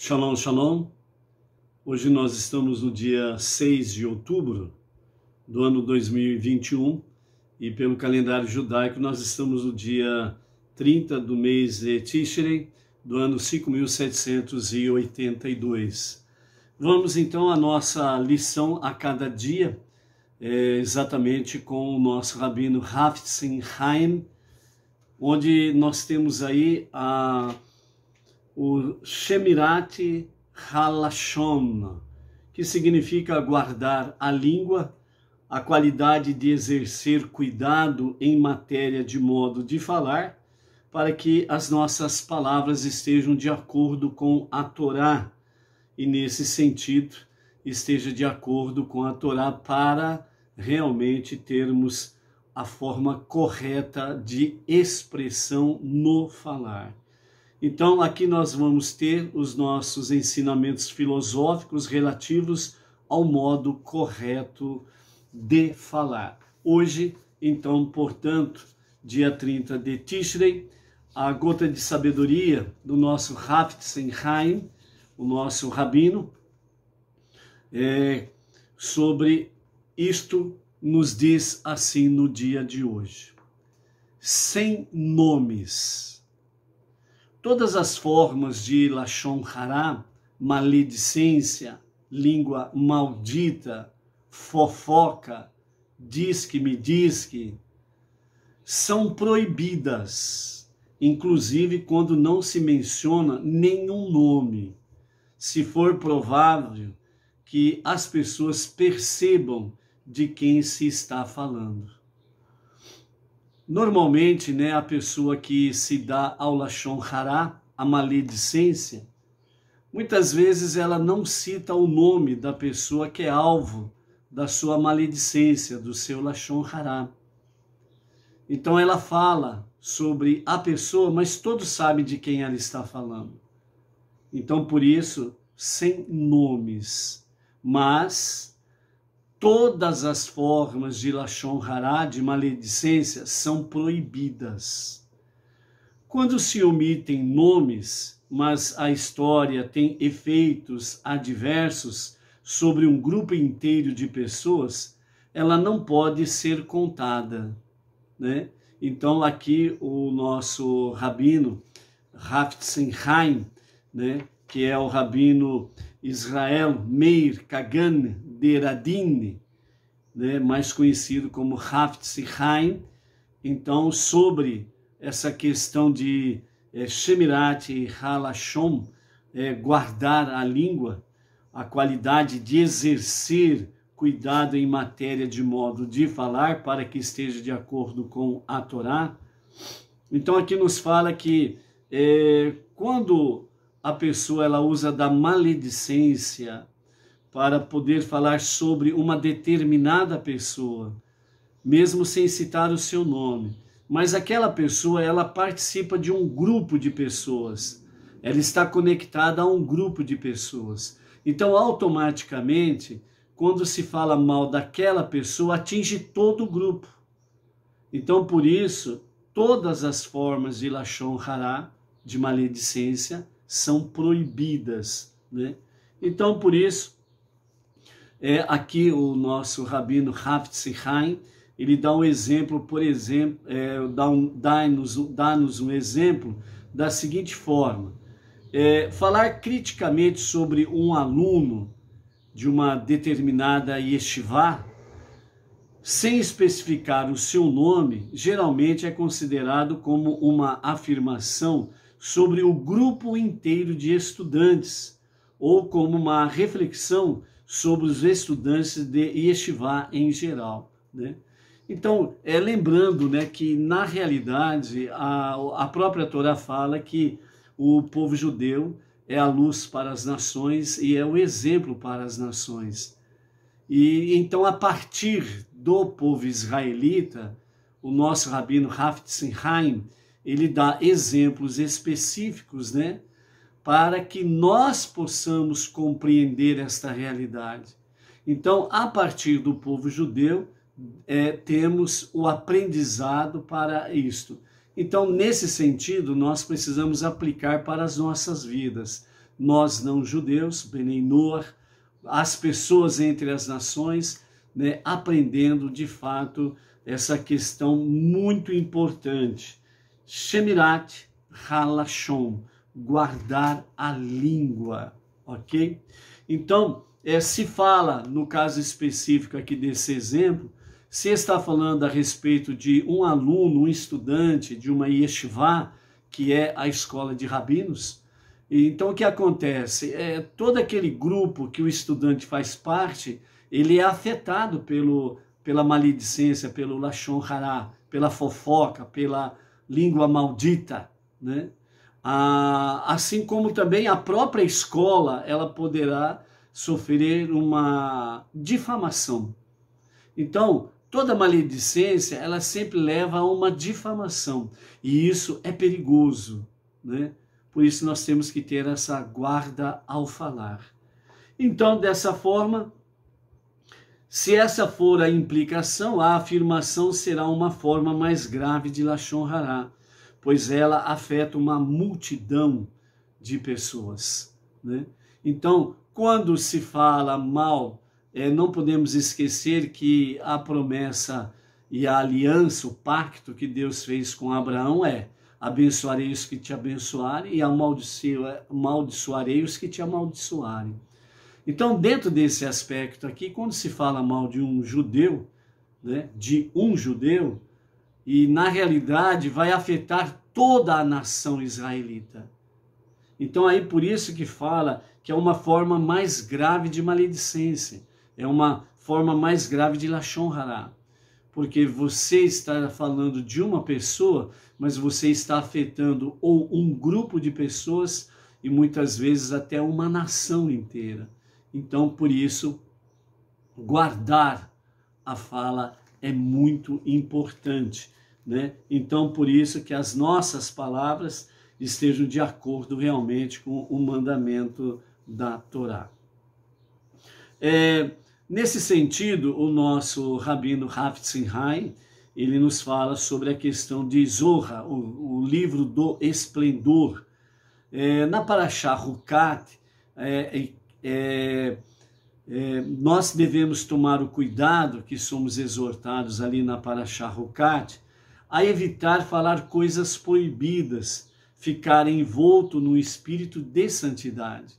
Shalom, shalom. Hoje nós estamos no dia 6 de outubro do ano 2021 e pelo calendário judaico nós estamos no dia 30 do mês de Tishrei do ano 5782. Vamos então à nossa lição a cada dia, exatamente com o nosso rabino Hafetz Haim, onde nós temos aí o Shemirat Halashon, que significa guardar a língua, a qualidade de exercer cuidado em matéria de modo de falar, para que as nossas palavras estejam de acordo com a Torá, e nesse sentido esteja de acordo com a Torá para realmente termos a forma correta de expressão no falar. Então, aqui nós vamos ter os nossos ensinamentos filosóficos relativos ao modo correto de falar. Hoje, então, portanto, dia 30 de Tishrei, a gota de sabedoria do nosso Hafetz Haim, o nosso rabino, sobre isto nos diz assim no dia de hoje: sem nomes. Todas as formas de Lashon Hará, maledicência, língua maldita, fofoca, diz-que, são proibidas, inclusive quando não se menciona nenhum nome, se for provável que as pessoas percebam de quem se está falando. Normalmente, a pessoa que se dá ao Lashon Hará, a maledicência, muitas vezes ela não cita o nome da pessoa que é alvo da sua maledicência, do seu Lashon Hará. Então ela fala sobre a pessoa, mas todos sabem de quem ela está falando. Então, por isso, sem nomes, mas todas as formas de Lashon Hará, de maledicência, são proibidas. Quando se omitem nomes, mas a história tem efeitos adversos sobre um grupo inteiro de pessoas, ela não pode ser contada, Então, aqui o nosso rabino, Hafetz Haim, que é o rabino Israel Meir Kagan de Radin, mais conhecido como Hafetz Haim, então sobre essa questão de Shemirat Halashon, guardar a língua, a qualidade de exercer cuidado em matéria de modo de falar, para que esteja de acordo com a Torá. Então aqui nos fala que quando a pessoa ela usa da maledicência para poder falar sobre uma determinada pessoa, mesmo sem citar o seu nome, mas aquela pessoa ela participa de um grupo de pessoas, ela está conectada a um grupo de pessoas. Então, automaticamente, quando se fala mal daquela pessoa, atinge todo o grupo. Então, por isso, todas as formas de Lashon Hará, de maledicência, são proibidas, Então, por isso, aqui o nosso rabino Hafetz Haim, ele dá um exemplo, por exemplo, dá-nos um exemplo da seguinte forma: falar criticamente sobre um aluno de uma determinada yeshivá, sem especificar o seu nome, geralmente é considerado como uma afirmação sobre o grupo inteiro de estudantes, ou como uma reflexão sobre os estudantes de yeshivá em geral, Então, lembrando, que na realidade a própria Torá fala que o povo judeu é a luz para as nações e é o exemplo para as nações. E então, a partir do povo israelita, o nosso rabino Hafetz Haim, ele dá exemplos específicos, para que nós possamos compreender esta realidade. Então, a partir do povo judeu, temos o aprendizado para isto. Então, nesse sentido, nós precisamos aplicar para as nossas vidas. nós não judeus, Benei Noach, as pessoas entre as nações, né, aprendendo de fato essa questão muito importante. Shemirat Halashon, guardar a língua, ok? Então, se fala, no caso específico aqui desse exemplo, se está falando a respeito de um aluno, um estudante de uma yeshivá, que é a escola de rabinos. Então, o que acontece? Todo aquele grupo que o estudante faz parte, ele é afetado pela maledicência, pelo lashon hará, pela fofoca, pela língua maldita, né? Assim como também a própria escola, ela poderá sofrer uma difamação. Então, toda maledicência, ela sempre leva a uma difamação, e isso é perigoso, né? Por isso nós temos que ter essa guarda ao falar. Então, dessa forma, se essa for a implicação, a afirmação será uma forma mais grave de lashon hará, pois ela afeta uma multidão de pessoas, né? Então, quando se fala mal, não podemos esquecer que a promessa e a aliança, o pacto que Deus fez com Abraão abençoarei os que te abençoarem e amaldiçoarei os que te amaldiçoarem. Então, dentro desse aspecto aqui, quando se fala mal de um judeu, né, e na realidade vai afetar toda a nação israelita. Então aí por isso que fala que é uma forma mais grave de maledicência, é uma forma mais grave de lashon hará, porque você está falando de uma pessoa, mas você está afetando ou um grupo de pessoas e muitas vezes até uma nação inteira. Então por isso guardar a fala é muito importante, né? Então, por isso que as nossas palavras estejam de acordo realmente com o mandamento da Torá. Nesse sentido, o nosso rabino Rav Tzimhai, ele nos fala sobre a questão de Zorra, o livro do esplendor. Na Parashá Hukat, nós devemos tomar o cuidado, que somos exortados ali na Parashá Hukat, a evitar falar coisas proibidas, ficar envolto no espírito de santidade.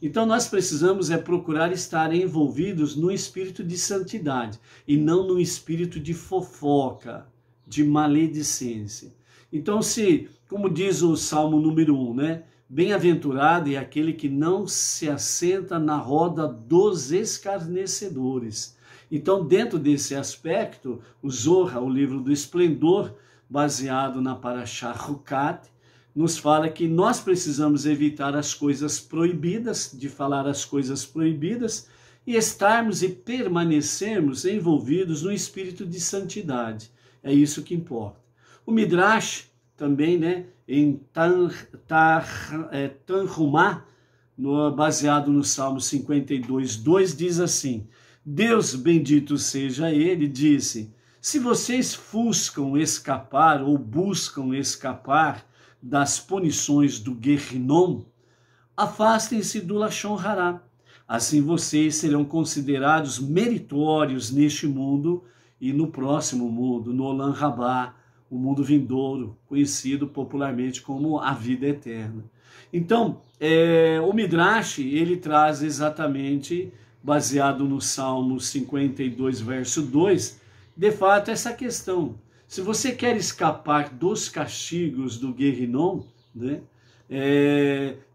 Então nós precisamos procurar estar envolvidos no espírito de santidade e não no espírito de fofoca, de maledicência. Então como diz o Salmo número 1, né? Bem-aventurado é aquele que não se assenta na roda dos escarnecedores. Então, dentro desse aspecto, o Zorra, o livro do esplendor, baseado na Parashá Hukat, nos fala que nós precisamos evitar as coisas proibidas, de falar as coisas proibidas, e estarmos e permanecermos envolvidos no espírito de santidade. É isso que importa. O Midrash também, né, em Tanhumá, baseado no Salmo 52, 2, diz assim: Deus bendito seja ele, disse: se vocês escapar ou buscam escapar das punições do Guerrinom, afastem-se do lashon hará. Assim vocês serão considerados meritórios neste mundo e no próximo mundo, no Olam Rabá, o mundo vindouro, conhecido popularmente como a vida eterna. Então, o Midrash, ele traz exatamente, baseado no Salmo 52, verso 2, de fato essa questão. Se você quer escapar dos castigos do Guerrinom, né,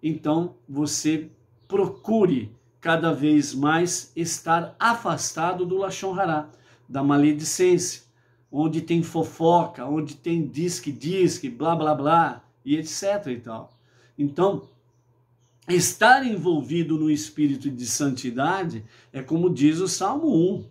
então você procure cada vez mais estar afastado do lashon hará, da maledicência, onde tem fofoca, onde tem diz-que, blá, blá, blá, e etc. e tal. Então, estar envolvido no espírito de santidade é como diz o Salmo 1.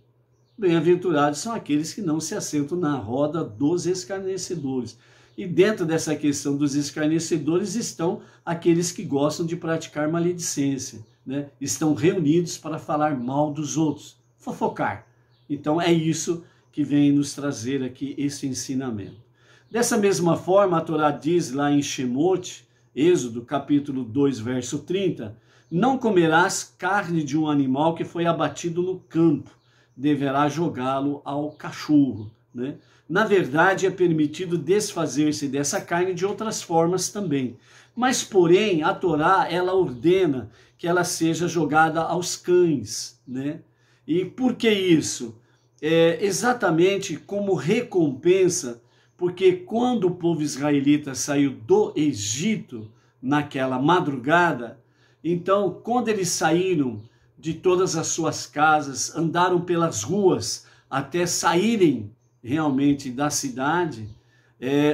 Bem-aventurados são aqueles que não se assentam na roda dos escarnecedores. E dentro dessa questão dos escarnecedores estão aqueles que gostam de praticar maledicência, né? Estão reunidos para falar mal dos outros, fofocar. Então é isso que vem nos trazer aqui esse ensinamento. Dessa mesma forma, a Torá diz lá em Shemot, Êxodo capítulo 2, verso 30, não comerás carne de um animal que foi abatido no campo, deverá jogá-lo ao cachorro, né? Na verdade, é permitido desfazer-se dessa carne de outras formas também. Mas, porém, a Torá, ela ordena que ela seja jogada aos cães, né? E por que isso? Exatamente como recompensa, porque quando o povo israelita saiu do Egito, naquela madrugada, então, quando eles saíram de todas as suas casas, andaram pelas ruas até saírem realmente da cidade,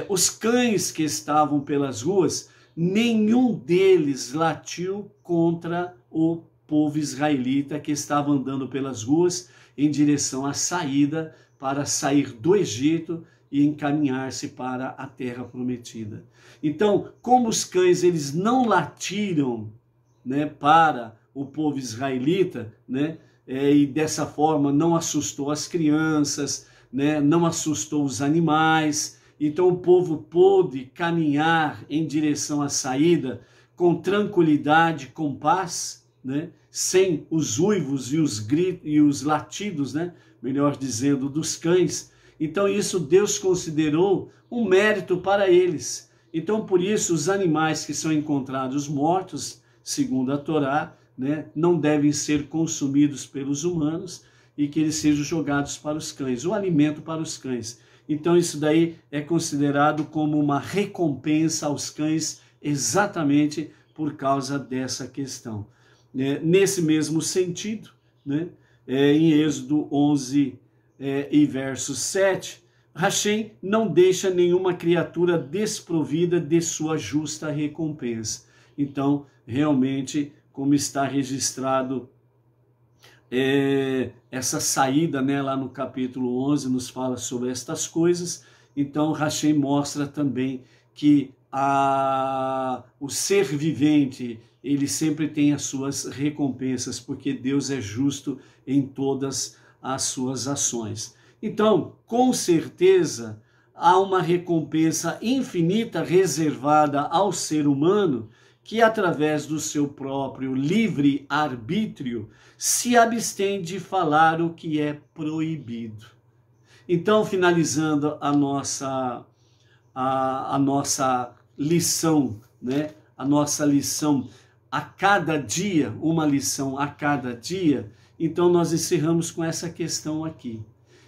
os cães que estavam pelas ruas, nenhum deles latiu contra o povo israelita que estava andando pelas ruas em direção à saída para sair do Egito e encaminhar-se para a terra prometida. Então, como os cães eles não latiram, né, para o povo israelita, né, e dessa forma não assustou as crianças, né, não assustou os animais, então o povo pôde caminhar em direção à saída com tranquilidade, com paz, né, sem os uivos e os gritos e os latidos, né, melhor dizendo, dos cães. Então isso Deus considerou um mérito para eles. Então por isso os animais que são encontrados mortos, segundo a Torá, né, não devem ser consumidos pelos humanos e que eles sejam jogados para os cães, o alimento para os cães. Então isso daí é considerado como uma recompensa aos cães exatamente por causa dessa questão. Nesse mesmo sentido, né, em Êxodo 11 e verso 7, Hashem não deixa nenhuma criatura desprovida de sua justa recompensa. Então, realmente, como está registrado essa saída, né, lá no capítulo 11, nos fala sobre estas coisas. Então, Hashem mostra também que o ser vivente, ele sempre tem as suas recompensas, porque Deus é justo em todas as suas ações. Então, com certeza, há uma recompensa infinita reservada ao ser humano, que através do seu próprio livre arbítrio se abstém de falar o que é proibido. Então, finalizando a nossa lição, né? A nossa lição a cada dia, uma lição a cada dia, então nós encerramos com essa questão aqui.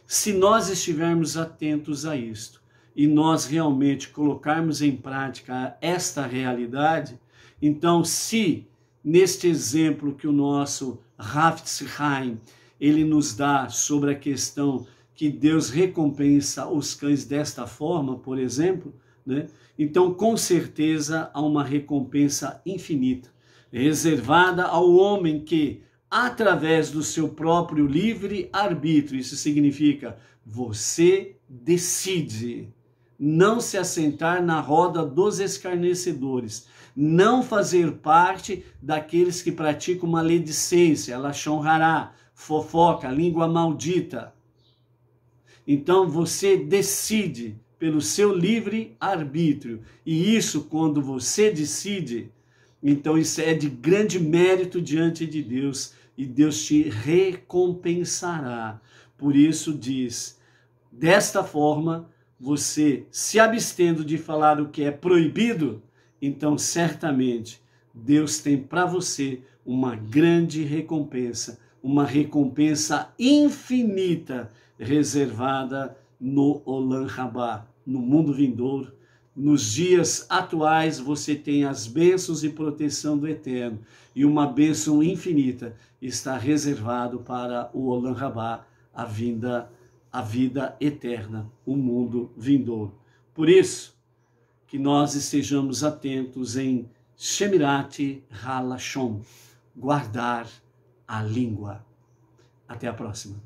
Se nós estivermos atentos a isto e nós realmente colocarmos em prática esta realidade, então, se neste exemplo que o nosso Hafetz Haim, ele nos dá sobre a questão que Deus recompensa os cães desta forma, por exemplo, né? Então, com certeza, há uma recompensa infinita, reservada ao homem que, através do seu próprio livre arbítrio, isso significa, você decide não se assentar na roda dos escarnecedores, não fazer parte daqueles que praticam maledicência, lashon hará, fofoca, língua maldita. Então você decide pelo seu livre arbítrio, e isso quando você decide, então isso é de grande mérito diante de Deus, e Deus te recompensará. Por isso diz, desta forma, você se abstendo de falar o que é proibido, então certamente Deus tem para você uma grande recompensa, uma recompensa infinita reservada no Olam Rabá, no mundo vindouro. Nos dias atuais você tem as bênçãos e proteção do Eterno, e uma bênção infinita está reservado para o Olam Rabá, a vida eterna, o mundo vindouro. Por isso, que nós estejamos atentos em Shemirat HaLashon, guardar a língua. Até a próxima.